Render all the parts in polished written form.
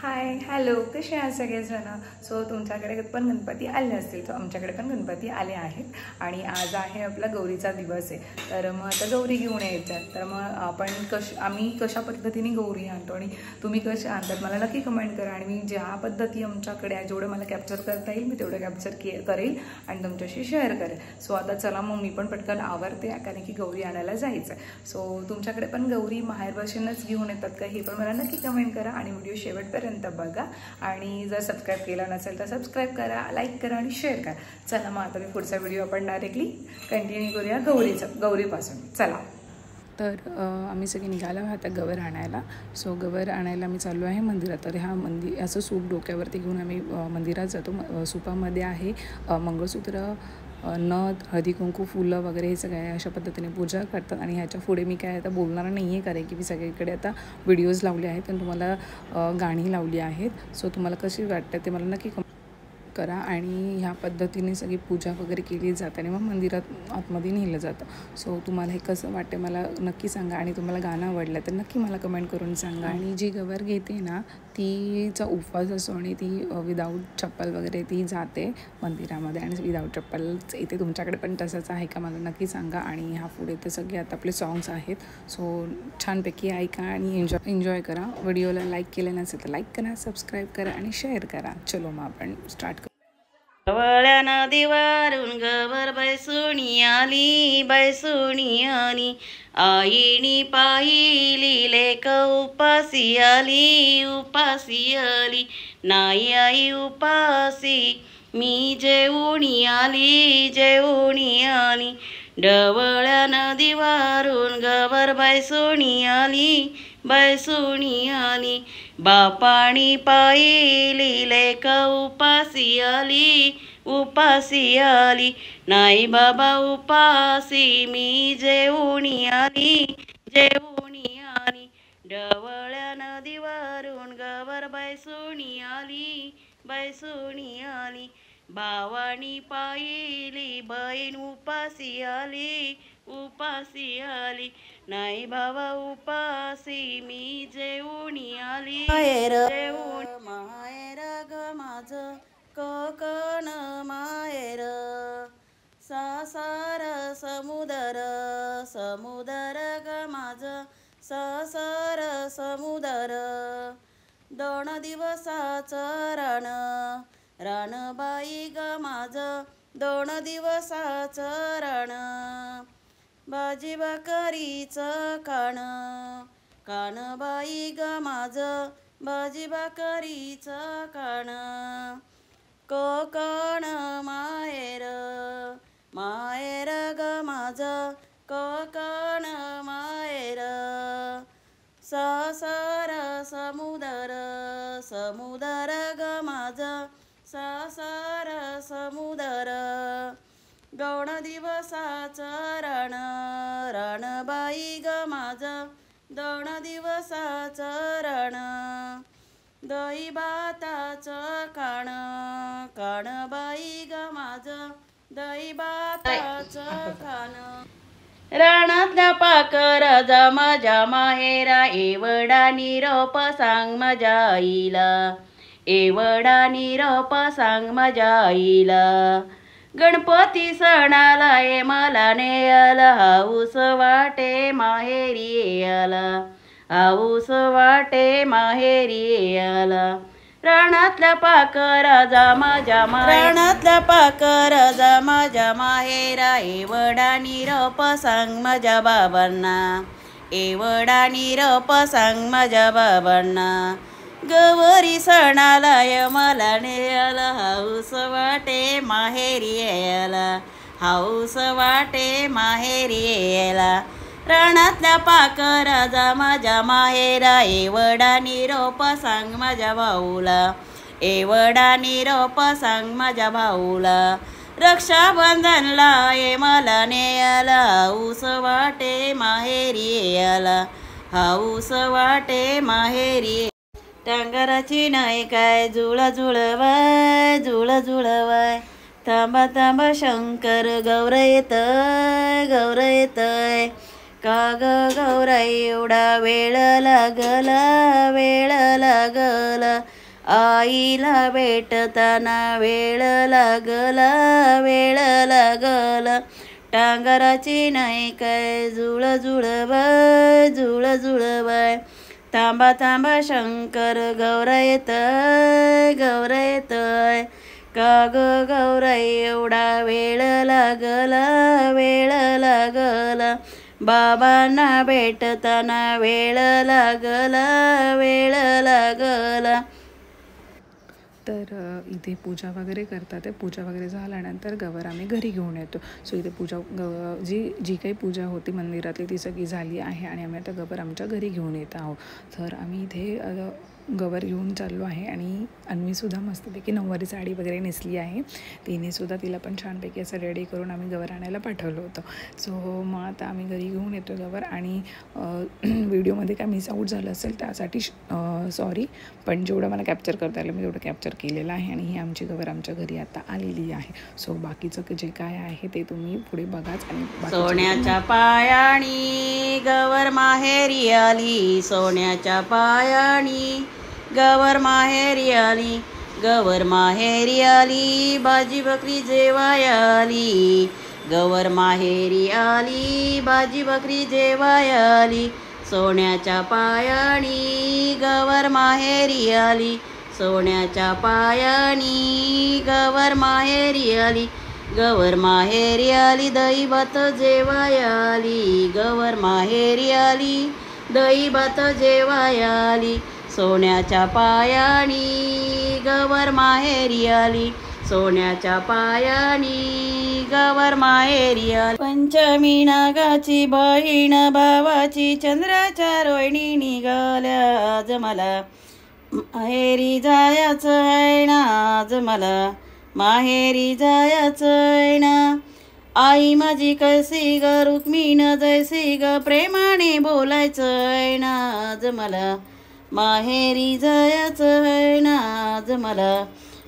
Hi hello कसे आहात सगळेजण. सो तुमच्याकडे पण गणपती आले असतील, तर आमच्याकडे पण गणपती आले आहेत आणि आज आहे आपला गौरीचा दिवस आहे. तर मग आता गौरी घेऊन यायच्या, तर मग आम्ही कशा पद्धतीने गौरी आणतो आणि तुम्ही कसे आणतात मला नक्की कमेंट करा. आणि मी ज्या पद्धती आमच्याकडे आहे जेवढं मला कॅप्चर करता येईल मी तेवढं कॅप्चर करेल आणि तुमच्याशी शेअर करेल. सो आता चला मग मी पण पटकन आवरते, कारण की गौरी आणायला जायचं आहे. सो तुमच्याकडे पण गौरी माहेरपासूनच घेऊन येतात का हे पण मला नक्की कमेंट करा आणि व्हिडिओ शेवटपर्यंत बघा. आणि जर सबस्क्राईब केला नसेल तर सबस्क्राईब करा, लाईक करा आणि शेअर करा. चला मग आता मी पुढचा व्हिडिओ आपण डायरेक्टली कंटिन्यू करूया गौरीपासून. चला. तर आम्ही सगळे निघालो आता गवर आणायला. सो गवर आणायला मी चाललो आहे मंदिरात. तर असं सूप डोक्यावरती घेऊन आम्ही मंदिरात जातो. सूपामध्ये आहे मंगळसूत्र, नथ, हळदी कुंकू, फुलं वगैरे हे सगळे अशा पद्धतीने पूजा करतात. आणि ह्याच्या पुढे मी काय आता बोलणार नाही आहे, कारण की मी सगळीकडे आता व्हिडिओज लावले आहेत आणि तुम्हाला गाणी लावली आहेत. सो तुम्हाला कशी वाटतं ते मला नक्की करा. आणि ह्या पद्धतीने सगळी पूजा वगैरे केली जाते आणि मग मंदिरात आतमध्ये नेलं जातं. सो तुम्हाला हे कसं वाटते मला नक्की सांगा. आणि तुम्हाला गाणं आवडलं तर नक्की मला कमेंट करून सांगा. आणि जी गवर घेते ना तिचा उपवास असतो आणि ती विदाऊट चप्पल वगैरे ती जाते मंदिरामध्ये आणि विदाऊट चप्पलच येते. तुमच्याकडे पण तसंच आहे का मला नक्की सांगा. आणि ह्या पुढे ते सगळे आता आपले सॉंग्स आहेत. सो छानपैकी ऐका आणि एन्जॉय करा. व्हिडिओला लाईक केलं नसेल तर लाईक करा, सबस्क्राईब करा आणि शेअर करा. चलो मग आपण स्टार्ट करू. गवळ्या नदीवरून गवर बैसुणी आली, बैसुणी आली. आईनी पाहिली लेक उपासी आली, उपासी आली. नाही आई उपासी मी जेवूनी आली, जेवूनी आली. ढवळ्या नदीवरून गवर बैसुणी आली, बैसुणी आली. बापाणी पाहिली लेक उपासी आली, उपासी आली. नाही बाबा उपासी मी जेवूनी आली, जेवूनी आली. ढवळ्या नदीवरून गवर बैसुणी आली, बैसुणी आली. भावानी पाहिली बहीण उपासी आली, उपासी आली. नाही भावा उपासी मी जेवूनी आली, जेवून. माहेर ग माझं कोकण माहेर, सासार समुदर, समुदर ग माझं सासार समुदर. 2 दिवसाचं रानबाई ग माझं 2 दिवसाचं रान. भाजी भाकरीचं कानबाई ग माझं भाजी भाकरीचं कान. कोकण माहेर, माहेर ग माझं कोकण माहेर. सासर समुदर, समुदर ग माझं सासर समुदर. 2 दिवसाचं रानबाई ग माझं 2 दिवसाचं रान. दही भाताचं कानबाई ग माझं दही भाताचं कान. रानातल्या पाकर जा माझ्या माहेरा, एवढा निरोप सांग माझ्या आईला, एवढा निरोप सांग माझ्या आईला. गणपती सणाला ये मला नेयाला, हाऊस वाटे माहेरी याला, हाऊस वाटे माहेरी याला. रानातल्या पाकरा जा माझ्या रानातल्या पाकरा जा माझ्या माहेरा, एवढा निरोप सांग माझ्या बाबांना, एवढा निरोप सांग माझ्या बाबांना. गवरी सणाला य मला नेयाला, हाऊस वाटे माहेरी याला, हाऊस वाटे माहेरी याला. रानातल्या पाकरा जा माझ्या माहेरा, एवढा निरोप सांग माझ्या भाऊला, एवढा निरोप सांग माझ्या भाऊला. रक्षाबंधनला ये मला नेयाला, हाऊस वाटे माहेरी याला, हाऊस वाटे माहेरी. टांगराची नाही काय जुळा जुळवाय, जुळा जुळवाय. थांबा थांबा शंकर गौर येतय, गौर येतय. का ग गौराई एवढा वेळ लागला, वेळ लागला, आईला भेटताना वेळ लागला, वेळ लागला, टांगराची नाही काय जुळ जुळ बाय, जुळ जुळ बाय, थांबा थांबा शंकर गौरा येतय, गौरा येतय, का ग गौराई एवढा वेळ लागला, वेळ लागला, बाबांना भेटताना वेळ लागला, वेळ लागला. तर इथे पूजा वगैरे करतात. ते पूजा वगैरे झाल्यानंतर गवर आम्ही घरी घेऊन येतो. सो इथे पूजा जी काही पूजा होती मंदिरातली ती सगळी झाली आहे आणि आम्ही आता गवर आमच्या घरी घेऊन येत आहोत. तर आम्ही इथे गवर घेऊन चाललो आहे आणि अन्वीसुद्धा मस्तपैकी नऊवारी साडी वगैरे नेसली आहे. तिनेसुद्धा तिला पण छानपैकी असं रेडी करून आम्ही गवर आणायला पाठवलं होतं. सो मग आता आम्ही घरी घेऊन येतो गवर आणि व्हिडिओमध्ये काय मिस आऊट झालं असेल त्यासाठी सॉरी, पण जेवढं मला कॅप्चर करता आलं मी तेवढं कॅप्चर केलेलं आहे. आणि ही आमची गवर आमच्या घरी आता आलेली आहे. सो बाकीचं जे काय आहे ते तुम्ही पुढे बघाच. आणि सोन्याच्या पायाणी गवर माहेरी आली, सोन्याच्या पायाणी गवर माहेरी आली, गवर माहेरी आली, भाजी बकरी जेवाय आली, गवर माहेरी आली, भाजी बकरी जेवाय आली, सोन्याच्या पायाणी गवर माहेरी आली, सोन्याच्या पायाणी गवर माहेरी आली, गवर माहेरी आली, दही भात जेवाय आली, गवर माहेरी आली, दही भात जेवाय आली, सोन्याच्या पायाणी गवर माहेरी आली, सोन्याच्या पायाणी गवर माहेरी आली. पंचमी नागाची बहीण भावाची चंद्राच्या रोहिणी निघाल्या, आज मला माहेरी जायचं आहे ना, आज मला माहेरी जायचं आहे ना, आई माझी कशी ग रुक्मिण जैसी ग प्रेमाने बोलायचं आहे ना, आज मला माहेरी जायचं आहे ना, आज मला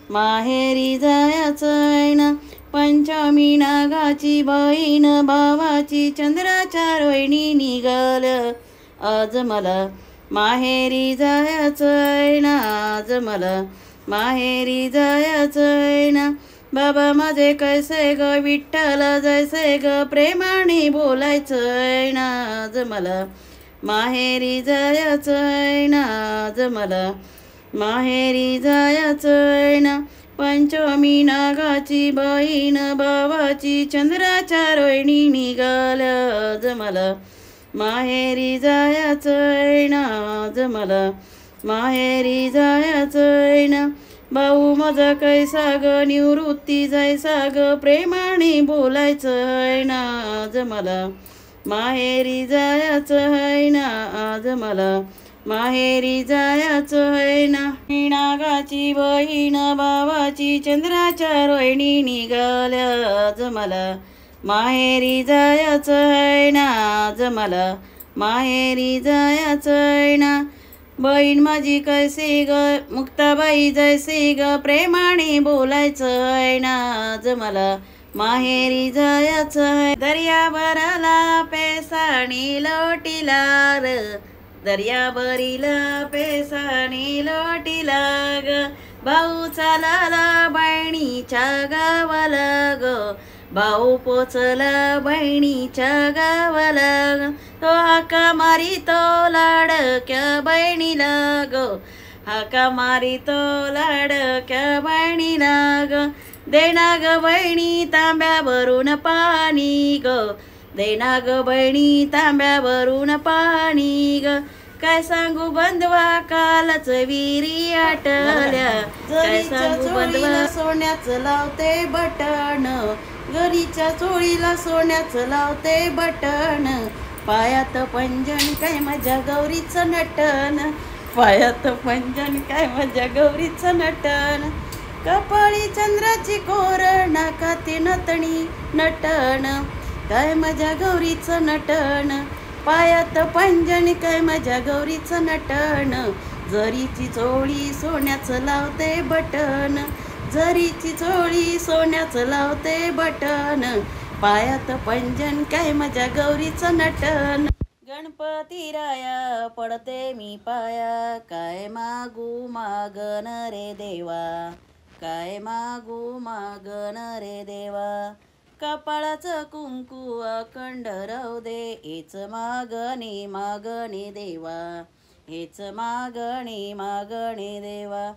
माहेरी जायचं आहे ना. पंचमी नागाची बहीण भावाची चंद्राच्या रोहिणी निघाल्या, आज मला माहेरी जायचं आहे ना, आज मला माहेरी जायचं आहे ना. बाबा माझे कैसे ग विठ्ठल जैसे ग प्रेमाने बोलायचं आहे ना, आज मला माहेरी जायचं आहे ना, आज मला माहेरी जायचं आहे ना. पंचमी नागाची बहीण भावाची चंद्राच्या रोहिणी निघाल्या, आज मला माहेरी जायचं आहे ना, आज मला माहेरी जायचं आहे ना. भाऊ माझा कैसा ग निवृत्ती जैसा ग प्रेमाने बोलायचं आहे ना, आज मला माहेरी जायचं आहे ना, आज मला माहेरी जायचं आहे ना. नागाची बहीण भावाची चंद्राच्या रोहिणी निघाल्या, आज मला माहेरी जायचं आहे ना, आज मला माहेरी जायचं आहे ना. बहीण माझी कैसी ग मुक्ताबाई जैसी ग प्रेमाने बोलायचं आहे ना, आज मला माहेरी जायचं आहे. दर्याभरला पेसाणी लोटीला र, दर्याभरीला पेसाणी लोटीला ग, भाऊ चालला बहिणीच्या गावाला ग, भाऊ पोचला बहिणीच्या गावाला ग, तो हाका मारी तो लाडक्या बहिणीला ग, हाका मारी तो लाडक्या बहिणीला ग, देना ग बहिणी तांब्यावरून पाणी ग, देना ग बहिणी तांब्यावरून पाणी ग, काय सांगू बंधवा कालच विहिरी आटल्या, काय सांगू बंधवा सोन्याचं लावते बटण, घरीच्या चोळीला सोन्याचं लावते बटण, पायात पंजन काय माझ्या गौरीचं नटन, पायात पंजन काय माझ्या गौरीचं नटन, कपाळी चंद्राची कोर नाकाती नतणी नटन, काय माझ्या गौरीचं नटन, पायात पंजन काय माझ्या गौरीचं नटन, जरीची चोळी सोन्याचं लावते बटन, जरीची चोळी सोन्याचं लावते बटन, पायात पंजन काय माझ्या गौरीचं नटन. गणपती राया पडते मी पाया, काय मागू मागन रे देवा, काय मागू मागन रे देवा. कपाळाचं कुंकू अखंड राहू दे, हेच मागणी मागणी देवा, हेच मागणी मागणी देवा.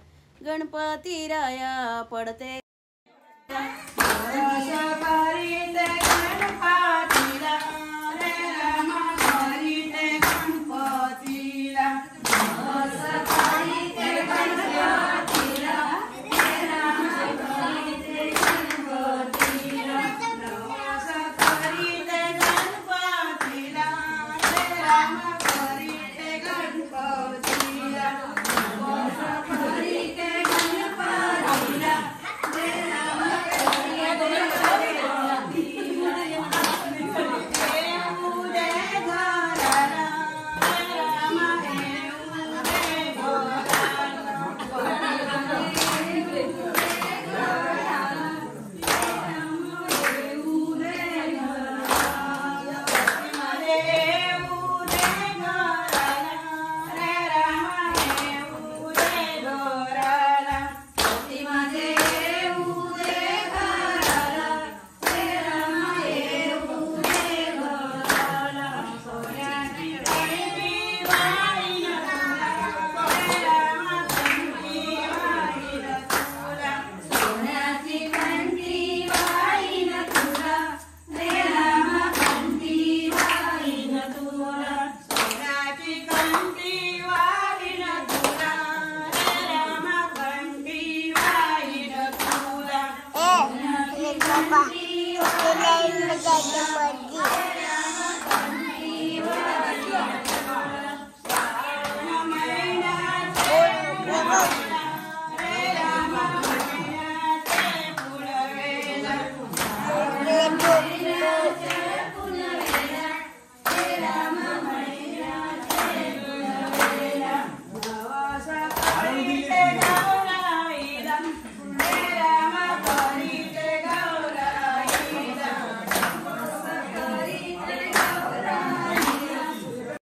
गणपती राया पडते